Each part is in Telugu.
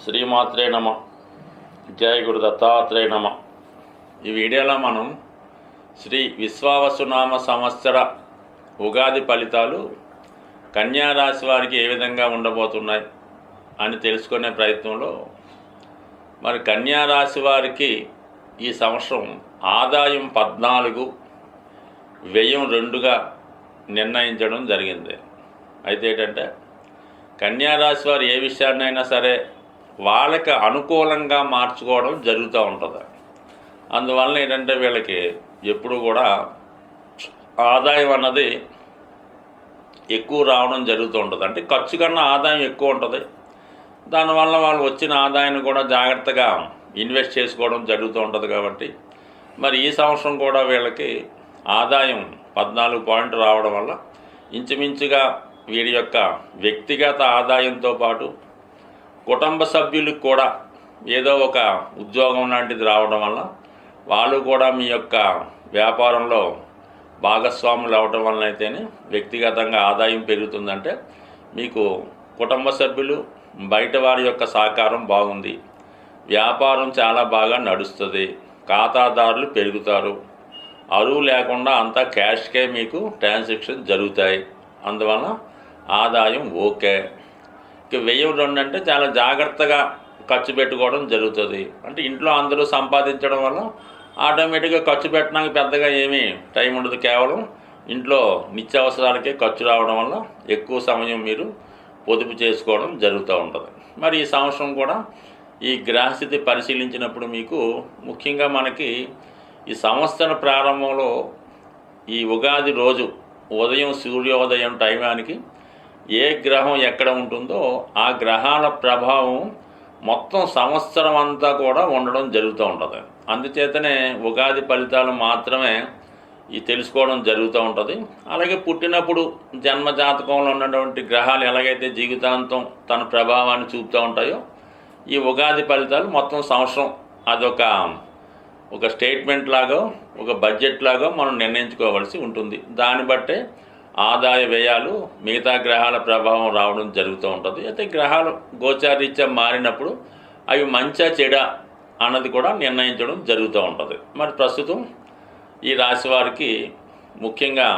శ్రీమాత్రే నమ. జయ గురు దత్తాత్రేయ నమ. ఈ వీడియోలో మనం శ్రీ విశ్వావసునామ సంవత్సర ఉగాది ఫలితాలు కన్యా రాశి వారికి ఏ విధంగా ఉండబోతున్నాయి అని తెలుసుకునే ప్రయత్నంలో మరి కన్యా రాశి వారికి ఈ సంవత్సరం ఆదాయం 14, వ్యయం 2గా నిర్ణయించడం జరిగింది. అయితే ఏంటంటే కన్యా రాశి వారు ఏ విషయాన్నైనా సరే వాళ్ళకి అనుకూలంగా మార్చుకోవడం జరుగుతూ ఉంటుంది. అందువలన ఏంటంటే వీళ్ళకి ఎప్పుడు కూడా ఆదాయం అన్నది ఎక్కువ రావడం జరుగుతూ ఉంటుంది. అంటే ఖర్చు కన్నా ఆదాయం ఎక్కువ ఉంటుంది. దానివల్ల వాళ్ళు వచ్చిన ఆదాయాన్ని కూడా జాగ్రత్తగా ఇన్వెస్ట్ చేసుకోవడం జరుగుతూ ఉంటుంది. కాబట్టి మరి ఈ సంవత్సరం కూడా వీళ్ళకి ఆదాయం 14 పాయింట్ రావడం వల్ల ఇంచుమించుగా వీరి యొక్క వ్యక్తిగత ఆదాయంతో పాటు కుటుంబ సభ్యులకు కూడా ఏదో ఒక ఉద్యోగం లాంటిది రావడం వల్ల వాళ్ళు కూడా మీ యొక్క వ్యాపారంలో భాగస్వాములు అవడం వలన అయితేనే వ్యక్తిగతంగా ఆదాయం పెరుగుతుందంటే మీకు కుటుంబ సభ్యులు బయట వారి యొక్క సహకారం బాగుంది, వ్యాపారం చాలా బాగా నడుస్తుంది, ఖాతాదారులు పెరుగుతారు, అరువు లేకుండా అంతా క్యాష్కే మీకు ట్రాన్సాక్షన్ జరుగుతాయి. అందువలన ఆదాయం ఓకే. వ్యయం 2 అంటే చాలా జాగ్రత్తగా ఖర్చు పెట్టుకోవడం జరుగుతుంది. అంటే ఇంట్లో అందరూ సంపాదించడం వల్ల ఆటోమేటిక్గా ఖర్చు పెట్టడానికి పెద్దగా ఏమీ టైం ఉండదు. కేవలం ఇంట్లో నిత్యావసరాలకే ఖర్చు రావడం వల్ల ఎక్కువ సమయం మీరు పొదుపు చేసుకోవడం జరుగుతూ ఉంటుంది. మరి ఈ సంవత్సరం కూడా ఈ గ్రహస్థితి పరిశీలించినప్పుడు మీకు ముఖ్యంగా మనకి ఈ సంవత్సర ప్రారంభంలో ఈ ఉగాది రోజు ఉదయం సూర్యోదయం టైమానికి ఏ గ్రహం ఎక్కడ ఉంటుందో ఆ గ్రహాల ప్రభావం మొత్తం సంవత్సరం అంతా కూడా ఉండడం జరుగుతూ ఉంటుంది. అందుచేతనే ఉగాది ఫలితాలు మాత్రమే ఈ తెలుసుకోవడం జరుగుతూ ఉంటుంది. అలాగే పుట్టినప్పుడు జన్మ జాతకంలో ఉన్నటువంటి గ్రహాలు ఎలాగైతే జీవితాంతం తన ప్రభావాన్ని చూపుతూ ఉంటాయో ఈ ఉగాది ఫలితాలు మొత్తం సంవత్సరం అదొక స్టేట్మెంట్ లాగా, ఒక బడ్జెట్ లాగా మనం నిర్ణయించుకోవాల్సి ఉంటుంది. దాన్ని బట్టే ఆదాయ వ్యయాలు మిగతా గ్రహాల ప్రభావం రావడం జరుగుతూ ఉంటుంది. అయితే గ్రహాలు గోచారీత్యా మారినప్పుడు అవి మంచా చెడా అన్నది కూడా నిర్ణయించడం జరుగుతూ ఉంటుంది. మరి ప్రస్తుతం ఈ రాశి వారికి ముఖ్యంగా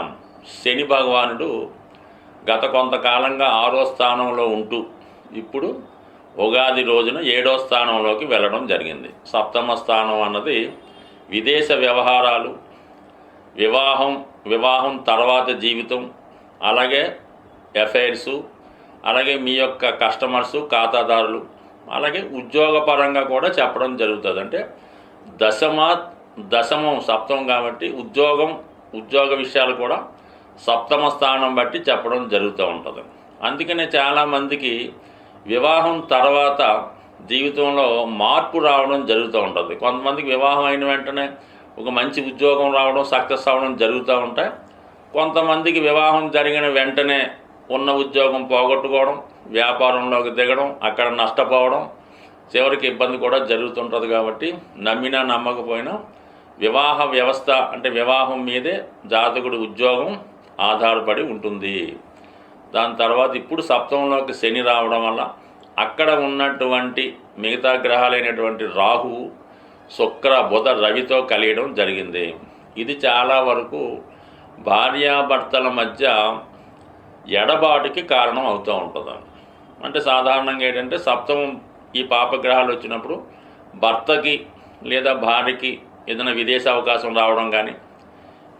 శని భగవానుడు గత కొంతకాలంగా 6వ స్థానంలో ఉంటూ ఇప్పుడు ఉగాది రోజున 7వ స్థానంలోకి వెళ్ళడం జరిగింది. 7వ స్థానం అన్నది విదేశ వ్యవహారాలు, వివాహం తర్వాత జీవితం, అలాగే అఫైర్సు, అలాగే మీ యొక్క కస్టమర్సు, ఖాతాదారులు, అలాగే ఉద్యోగపరంగా కూడా చెప్పడం జరుగుతుంది. అంటే దశమం సప్తమం కాబట్టి ఉద్యోగ విషయాలు కూడా 7వ స్థానం బట్టి చెప్పడం జరుగుతూ ఉంటుంది. అందుకనే చాలామందికి వివాహం తర్వాత జీవితంలో మార్పు రావడం జరుగుతూ ఉంటుంది. కొంతమందికి వివాహం అయిన వెంటనే ఒక మంచి ఉద్యోగం రావడం, సక్సెస్ అవ్వడం జరుగుతూ ఉంటాయి. కొంతమందికి వివాహం జరిగిన వెంటనే ఉన్న ఉద్యోగం పోగొట్టుకోవడం, వ్యాపారంలోకి దిగడం, అక్కడ నష్టపోవడం, చివరికి ఇబ్బంది కూడా జరుగుతుంటుంది. కాబట్టి నమ్మినా నమ్మకపోయినా వివాహ వ్యవస్థ అంటే వివాహం మీదే జాతకుడి ఉద్యోగం ఆధారపడి ఉంటుంది. దాని తర్వాత ఇప్పుడు 7వ శని రావడం వల్ల అక్కడ ఉన్నటువంటి మిగతా గ్రహాలైనటువంటి రాహువు, శుక్ర, బుధ, రవితో కలియడం జరిగింది. ఇది చాలా వరకు భార్యాభర్తల మధ్య ఎడబాటుకి కారణం అవుతూ ఉంటుంది. అంటే సాధారణంగా ఏంటంటే 7వ ఈ పాపగ్రహాలు వచ్చినప్పుడు భర్తకి లేదా భార్యకి ఏదైనా విదేశ అవకాశం రావడం కానీ,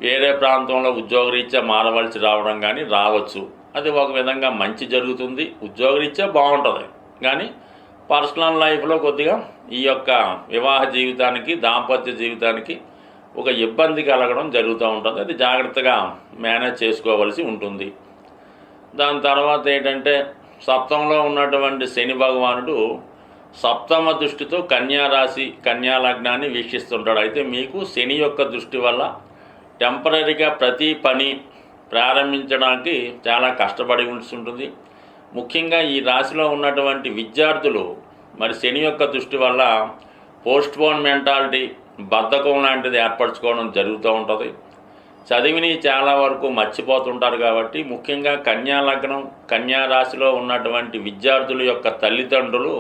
వేరే ప్రాంతంలో ఉద్యోగరీత్యా మారవలసి రావడం కానీ రావచ్చు. అది ఒక విధంగా మంచి జరుగుతుంది, ఉద్యోగరీత్యా బాగుంటుంది. కానీ పర్సనల్ లైఫ్లో కొద్దిగా ఈ యొక్క వివాహ జీవితానికి, దాంపత్య జీవితానికి ఒక ఇబ్బంది కలగడం జరుగుతూ ఉంటుంది. అది జాగ్రత్తగా మేనేజ్ చేసుకోవలసి ఉంటుంది. దాని తర్వాత ఏంటంటే 7వ ఉన్నటువంటి శని భగవానుడు 7వ దృష్టితో కన్యా రాశి, కన్యా లగ్నాన్ని వీక్షిస్తుంటాడు. అయితే మీకు శని యొక్క దృష్టి వల్ల టెంపరీగా ప్రతి పని ప్రారంభించడానికి చాలా కష్టపడి ఉంటుంది. ముఖ్యంగా ఈ రాశిలో ఉన్నటువంటి విద్యార్థులు మరి శని యొక్క దృష్టి వల్ల పోస్ట్పోన్ మెంటాలిటీ, బద్ధకం లాంటిది ఏర్పరచుకోవడం జరుగుతూ ఉంటుంది. చదివిని చాలా వరకు మర్చిపోతుంటారు. కాబట్టి ముఖ్యంగా కన్యా లగ్నం, కన్యా రాశిలో ఉన్నటువంటి విద్యార్థుల యొక్క తల్లిదండ్రులు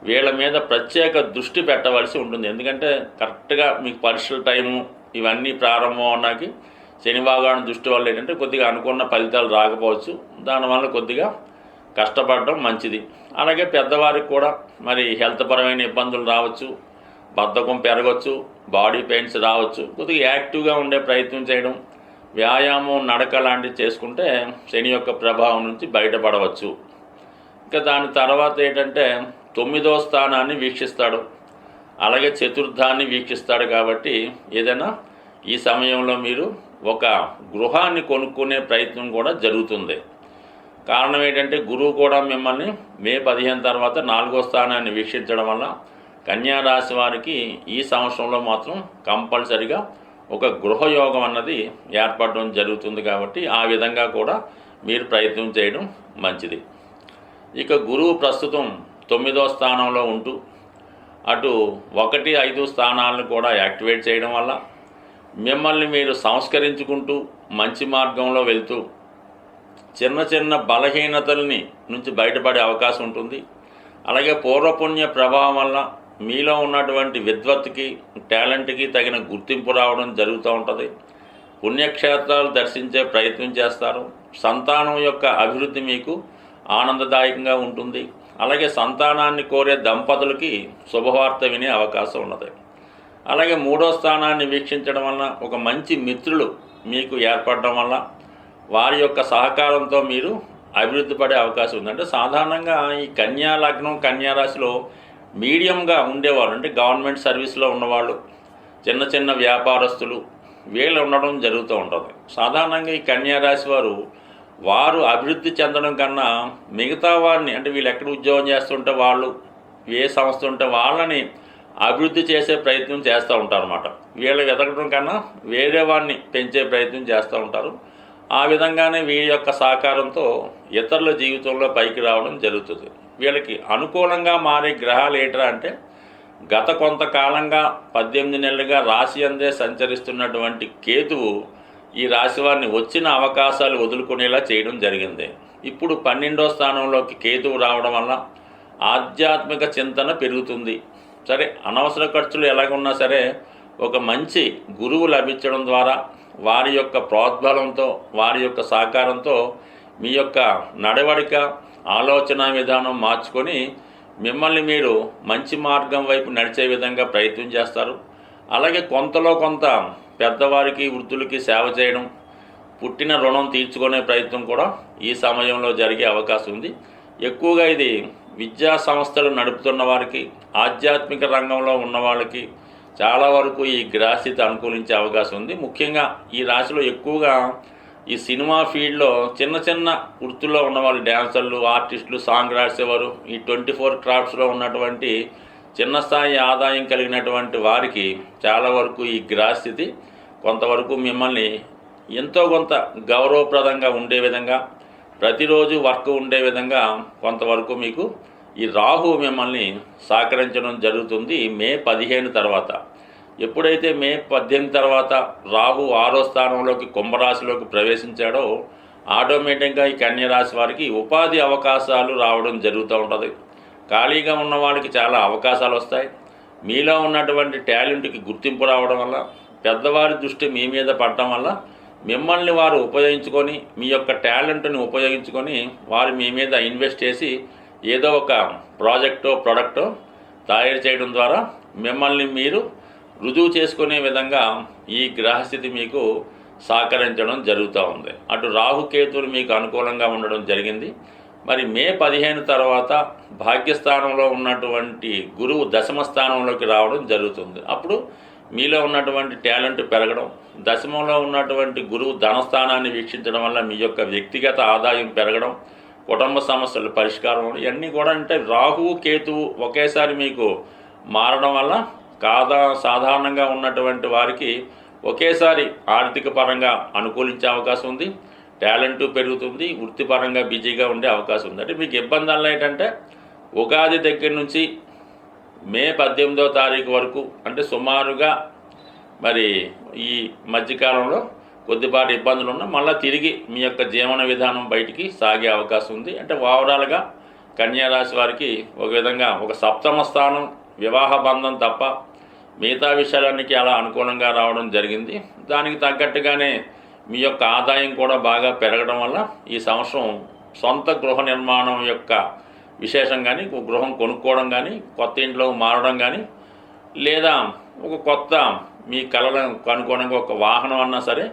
వీళ్ళ మీద ప్రత్యేక దృష్టి పెట్టవలసి ఉంటుంది. ఎందుకంటే కరెక్ట్గా మీకు పరీక్షల టైము ఇవన్నీ ప్రారంభం అన్నాకి శని భగవానుడి దృష్టి వల్ల ఏంటంటే కొద్దిగా అనుకున్న ఫలితాలు రాకపోవచ్చు. దానివల్ల కొద్దిగా కష్టపడడం మంచిది. అలాగే పెద్దవారికి కూడా మరి హెల్త్ పరమైన ఇబ్బందులు రావచ్చు, బద్ధకం పెరగవచ్చు, బాడీ పెయిన్స్ రావచ్చు. కొద్దిగా యాక్టివ్గా ఉండే ప్రయత్నం చేయడం, వ్యాయామం, నడక లాంటివి చేసుకుంటే శని యొక్క ప్రభావం నుంచి బయటపడవచ్చు. ఇంకా దాని తర్వాత ఏంటంటే 9వ స్థానాన్ని వీక్షిస్తాడు, అలాగే చతుర్థాన్ని వీక్షిస్తాడు. కాబట్టి ఏదైనా ఈ సమయంలో మీరు ఒక గృహాన్ని కొనుక్కునే ప్రయత్నం కూడా జరుగుతుంది. కారణం ఏంటంటే గురువు కూడా మిమ్మల్ని మే 15 తర్వాత 4వ స్థానాన్ని వీక్షించడం వల్ల కన్యా రాశి వారికి ఈ సంవత్సరంలో మాత్రం కంపల్సరిగా ఒక గృహయోగం అన్నది ఏర్పడడం జరుగుతుంది. కాబట్టి ఆ విధంగా కూడా మీరు ప్రయత్నం చేయడం మంచిది. ఇక గురువు ప్రస్తుతం 9వ స్థానంలో ఉంటూ అటు 1, 5 స్థానాలను కూడా యాక్టివేట్ చేయడం వల్ల మిమ్మల్ని మీరు సంస్కరించుకుంటూ మంచి మార్గంలో వెళ్తూ చిన్న చిన్న బలహీనతల్ని నుంచి బయటపడే అవకాశం ఉంటుంది. అలాగే పూర్వపుణ్య ప్రభావం వల్ల మీలో ఉన్నటువంటి విద్వత్తుకి, టాలెంట్కి తగిన గుర్తింపు రావడం జరుగుతూ ఉంటుంది. పుణ్యక్షేత్రాలు దర్శించే ప్రయత్నం చేస్తారు. సంతానం యొక్క అభివృద్ధి మీకు ఆనందదాయకంగా ఉంటుంది. అలాగే సంతానాన్ని కోరే దంపతులకి శుభవార్త వినే అవకాశం ఉన్నది. అలాగే 3వ స్థానాన్ని వీక్షించడం వలన ఒక మంచి మిత్రులు మీకు ఏర్పడడం వల్ల వారి యొక్క సహకారంతో మీరు అభివృద్ధి పడే అవకాశం ఉంది. అంటే సాధారణంగా ఈ కన్యా లగ్నం, కన్యా రాశిలో మీడియంగా ఉండేవాళ్ళు, అంటే గవర్నమెంట్ సర్వీస్లో ఉన్నవాళ్ళు, చిన్న చిన్న వ్యాపారస్తులు, వీళ్ళు ఉండడం జరుగుతూ ఉంటుంది. సాధారణంగా ఈ కన్యా రాశి వారు అభివృద్ధి చెందడం కన్నా మిగతా వారిని, అంటే వీళ్ళు ఎక్కడ ఉద్యోగం చేస్తుంటే వాళ్ళు, ఏ సంస్థ ఉంటే వాళ్ళని అభివృద్ధి చేసే ప్రయత్నం చేస్తూ ఉంటారు అన్నమాట. వీళ్ళు వెతకడం కన్నా వేరే వారిని పెంచే ప్రయత్నం చేస్తూ ఉంటారు. ఆ విధంగానే వీరి యొక్క సహకారంతో ఇతరుల జీవితంలో పైకి రావడం జరుగుతుంది. వీళ్ళకి అనుకూలంగా మారే గ్రహాలు ఏంట్రా అంటే గత కొంతకాలంగా 18 నెలలుగా రాశి అందే సంచరిస్తున్నటువంటి కేతువు ఈ రాశి వారిని వచ్చిన అవకాశాలు వదులుకునేలా చేయడం జరిగింది. ఇప్పుడు 12వ స్థానంలోకి కేతువు రావడం వల్ల ఆధ్యాత్మిక చింతన పెరుగుతుంది. సరే, అనవసర ఖర్చులు ఎలాగున్నా సరే ఒక మంచి గురువు లభించడం ద్వారా వారి యొక్క ప్రోద్బలంతో, వారి యొక్క సహకారంతో మీ యొక్క నడవడిక, ఆలోచన విధానం మార్చుకొని మిమ్మల్ని మీరు మంచి మార్గం వైపు నడిచే విధంగా ప్రయత్నం చేస్తారు. అలాగే కొంతలో కొంత పెద్దవారికి, వృద్ధులకి సేవ చేయడం, పుట్టిన రుణం తీర్చుకునే ప్రయత్నం కూడా ఈ సమయంలో జరిగే అవకాశం ఉంది. ఎక్కువగా ఇది విద్యా సంస్థలు నడుపుతున్న వారికి, ఆధ్యాత్మిక రంగంలో ఉన్న వాళ్ళకి చాలా వరకు ఈ గ్రహస్థితి అనుకూలించే అవకాశం ఉంది. ముఖ్యంగా ఈ రాశిలో ఎక్కువగా ఈ సినిమా ఫీల్డ్లో చిన్న చిన్న వృత్తుల్లో ఉన్నవాళ్ళు, డ్యాన్సర్లు, ఆర్టిస్టులు, సాంగ్ రాసేవారు, ఈ 24 క్రాఫ్ట్స్లో ఉన్నటువంటి చిన్న స్థాయి ఆదాయం కలిగినటువంటి వారికి చాలా వరకు ఈ గ్రహస్థితి కొంతవరకు మిమ్మల్ని ఎంతో కొంత గౌరవప్రదంగా ఉండే విధంగా, ప్రతిరోజు వర్క్ ఉండే విధంగా కొంతవరకు మీకు ఈ రాహు మిమ్మల్ని సహకరించడం జరుగుతుంది మే 15 తర్వాత. ఎప్పుడైతే మే 18 తర్వాత రాహు 6వ స్థానంలోకి కుంభరాశిలోకి ప్రవేశించాడో ఆటోమేటిక్గా ఈ కన్యరాశి వారికి ఉపాధి అవకాశాలు రావడం జరుగుతూ ఉంటుంది. ఖాళీగా ఉన్న వాళ్ళకి చాలా అవకాశాలు వస్తాయి. మీలో ఉన్నటువంటి టాలెంట్కి గుర్తింపు రావడం వల్ల, పెద్దవారి దృష్టి మీ మీద పడటం వల్ల మిమ్మల్ని వారు ఉపయోగించుకొని, మీ యొక్క టాలెంట్ని ఉపయోగించుకొని వారు మీ మీద ఇన్వెస్ట్ చేసి ఏదో ఒక ప్రాజెక్టో, ప్రొడక్టో తయారు చేయడం ద్వారా మిమ్మల్ని మీరు రుజువు చేసుకునే విధంగా ఈ గ్రహస్థితి మీకు సహకరించడం జరుగుతూ ఉంది. అటు రాహుకేతువులు మీకు అనుకూలంగా ఉండడం జరిగింది. మరి మే 15 తర్వాత భాగ్యస్థానంలో ఉన్నటువంటి గురువు 10వ స్థానంలోకి రావడం జరుగుతుంది. అప్పుడు మీలో ఉన్నటువంటి టాలెంట్ పెరగడం, 10మంలో ఉన్నటువంటి గురువు ధనస్థానాన్ని వీక్షించడం వల్ల మీ యొక్క వ్యక్తిగత ఆదాయం పెరగడం, కుటుంబ సమస్యలు పరిష్కారం, ఇవన్నీ కూడా అంటే రాహువు, కేతువు ఒకేసారి మీకు మారడం వల్ల సాధారణంగా ఉన్నటువంటి వారికి ఒకేసారి ఆర్థిక పరంగా అనుకూలించే అవకాశం ఉంది. టాలెంటు పెరుగుతుంది, వృత్తిపరంగా బిజీగా ఉండే అవకాశం ఉంది. అంటే మీకు ఇబ్బందులు ఏంటంటే ఉగాది దగ్గర నుంచి మే 18వ తారీఖు వరకు, అంటే సుమారుగా మరి ఈ మధ్యకాలంలో కొద్దిపాటి ఇబ్బందులు ఉన్నా మళ్ళీ తిరిగి మీ యొక్క జీవన విధానం బయటికి సాగే అవకాశం ఉంది. అంటే ఓవరాల్గా కన్యా రాశి వారికి ఒక విధంగా ఒక సప్తమ స్థానం వివాహ బంధం తప్ప మిగతా విషయాలన్నిటికీ అలా అనుకూలంగా రావడం జరిగింది. దానికి తగ్గట్టుగానే మీ యొక్క ఆదాయం కూడా బాగా పెరగడం వల్ల ఈ సంవత్సరం సొంత గృహ నిర్మాణం యొక్క విశేషం కానీ, గృహం కొనుక్కోవడం కానీ, కొత్త ఇంట్లో మారడం కానీ, లేదా ఒక కొత్త మీ కళలకు అనుగుణంగా ఒక వాహనం అన్నా సరే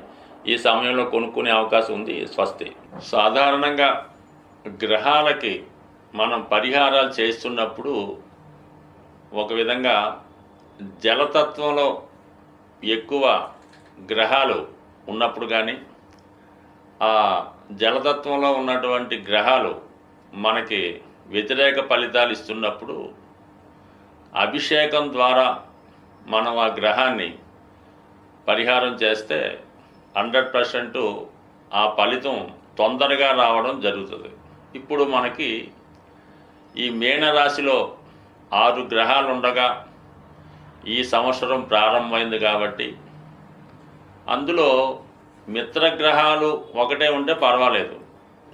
ఈ సమయంలో కొనుక్కునే అవకాశం ఉంది. స్వస్తి. సాధారణంగా గ్రహాలకి మనం పరిహారాలు చేస్తున్నప్పుడు ఒక విధంగా జలతత్వంలో ఎక్కువ గ్రహాలు ఉన్నప్పుడు కానీ, ఆ జలతత్వంలో ఉన్నటువంటి గ్రహాలు మనకి వ్యతిరేక ఫలితాలు ఇస్తున్నప్పుడు అభిషేకం ద్వారా మనం ఆ గ్రహాన్ని పరిహారం చేస్తే 100% ఆ ఫలితం తొందరగా రావడం జరుగుతుంది. ఇప్పుడు మనకి ఈ మీనరాశిలో 6 గ్రహాలు ఉండగా ఈ సంవత్సరం ప్రారంభమైంది కాబట్టి అందులో మిత్రగ్రహాలు ఒకటే ఉంటే పర్వాలేదు,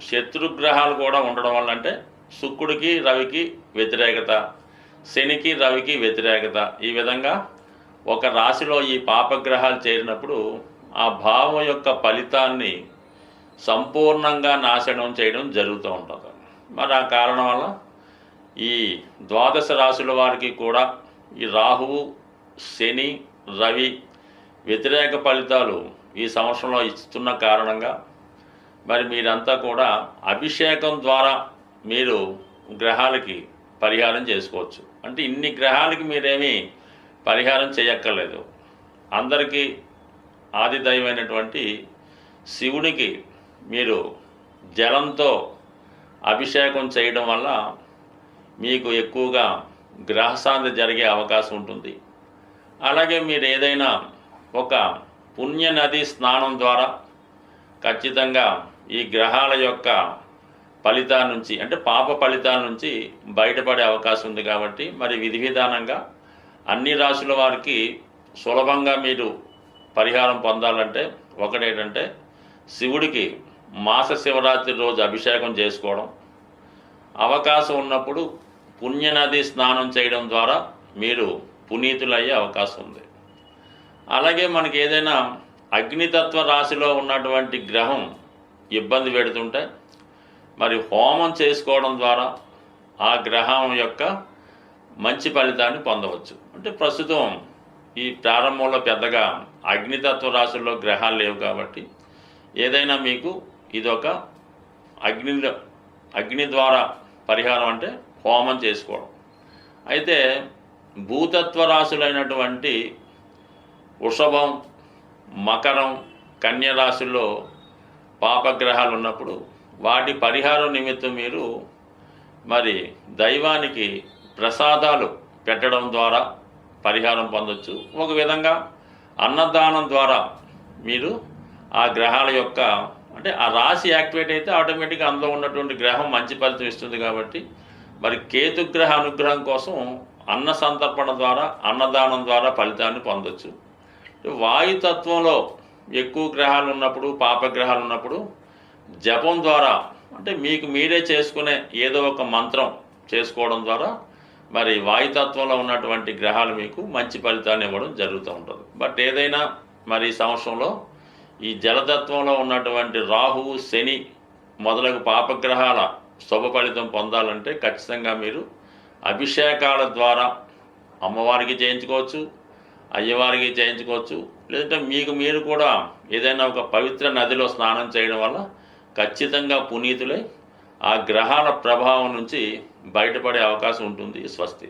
శత్రుగ్రహాలు కూడా ఉండడం వల్ల, అంటే శుక్రుడికి రవికి వ్యతిరేకత, శనికి రవికి వ్యతిరేకత, ఈ విధంగా ఒక రాశిలో ఈ పాపగ్రహాలు చేరినప్పుడు ఆ భావం యొక్క ఫలితాన్ని సంపూర్ణంగా నాశనం చేయడం జరుగుతూ ఉంటుంది. మరి ఆ కారణం వల్ల ఈ ద్వాదశ రాశుల వారికి కూడా ఈ రాహువు, శని, రవి వ్యతిరేక ఫలితాలు ఈ సంవత్సరంలో ఇస్తున్న కారణంగా మరి మీరంతా కూడా అభిషేకం ద్వారా మీరు గ్రహాలకి పరిహారం చేసుకోవచ్చు. అంటే ఇన్ని గ్రహాలకి మీరేమీ పరిహారం చేయక్కర్లేదు. అందరికీ ఆది దైవమైనటువంటి శివునికి మీరు జలంతో అభిషేకం చేయడం వల్ల మీకు ఎక్కువగా గ్రహశాంతి జరిగే అవకాశం ఉంటుంది. అలాగే మీరు ఏదైనా ఒక పుణ్య నది స్నానం ద్వారా ఖచ్చితంగా ఈ గ్రహాల యొక్క ఫలితాల నుంచి, అంటే పాప ఫలితాల నుంచి బయటపడే అవకాశం ఉంది. కాబట్టి మరి విధి విధానంగా అన్ని రాశుల వారికి సులభంగా మీరు పరిహారం పొందాలంటే ఒకటేంటంటే శివుడికి మాస శివరాత్రి రోజు అభిషేకం చేసుకోవడం, అవకాశం ఉన్నప్పుడు పుణ్యనది స్నానం చేయడం ద్వారా మీరు పునీతులయ్యే అవకాశం ఉంది. అలాగే మనకి ఏదైనా అగ్నితత్వ రాశిలో ఉన్నటువంటి గ్రహం ఇబ్బంది పెడుతుంటే మరి హోమం చేసుకోవడం ద్వారా ఆ గ్రహం యొక్క మంచి ఫలితాన్ని పొందవచ్చు. అంటే ప్రస్తుతం ఈ ప్రారంభంలో పెద్దగా అగ్నితత్వ రాశుల్లో గ్రహాలు లేవు కాబట్టి ఏదైనా మీకు ఇదొక అగ్ని ద్వారా పరిహారం, అంటే హోమం చేసుకోవడం. అయితే భూతత్వ రాశులైనటువంటి వృషభం, మకరం, కన్య రాశుల్లో పాపగ్రహాలు ఉన్నప్పుడు వాటి పరిహారం నిమిత్తం మీరు మరి దైవానికి ప్రసాదాలు పెట్టడం ద్వారా పరిహారం పొందొచ్చు. ఒక విధంగా అన్నదానం ద్వారా మీరు ఆ గ్రహాల యొక్క, అంటే ఆ రాశి యాక్టివేట్ అయితే ఆటోమేటిక్గా అందులో ఉన్నటువంటి గ్రహం మంచి ఫలితం ఇస్తుంది. కాబట్టి మరి కేతుగ్రహ అనుగ్రహం కోసం అన్న సంతర్పణ ద్వారా, అన్నదానం ద్వారా ఫలితాన్ని పొందొచ్చు. వాయుతత్వంలో ఎక్కువ గ్రహాలు ఉన్నప్పుడు, పాపగ్రహాలు ఉన్నప్పుడు జపం ద్వారా, అంటే మీకు మీరే చేసుకునే ఏదో ఒక మంత్రం చేసుకోవడం ద్వారా మరి వాయుతత్వంలో ఉన్నటువంటి గ్రహాలు మీకు మంచి ఫలితాన్ని ఇవ్వడం జరుగుతూ ఉంటుంది. బట్ ఏదైనా మరి ఈ సంవత్సరంలో ఈ జలతత్వంలో ఉన్నటువంటి రాహువు, శని మొదలగు పాపగ్రహాల శుభ ఫలితం పొందాలంటే ఖచ్చితంగా మీరు అభిషేకాల ద్వారా అమ్మవారికి చేయించుకోవచ్చు, అయ్యవారికి చేయించుకోవచ్చు. లేదంటే మీకు మీరు కూడా ఏదైనా ఒక పవిత్ర నదిలో స్నానం చేయడం వల్ల ఖచ్చితంగా పునీతులై ఆ గ్రహాల ప్రభావం నుంచి బయటపడే అవకాశం ఉంటుంది. స్వస్తి.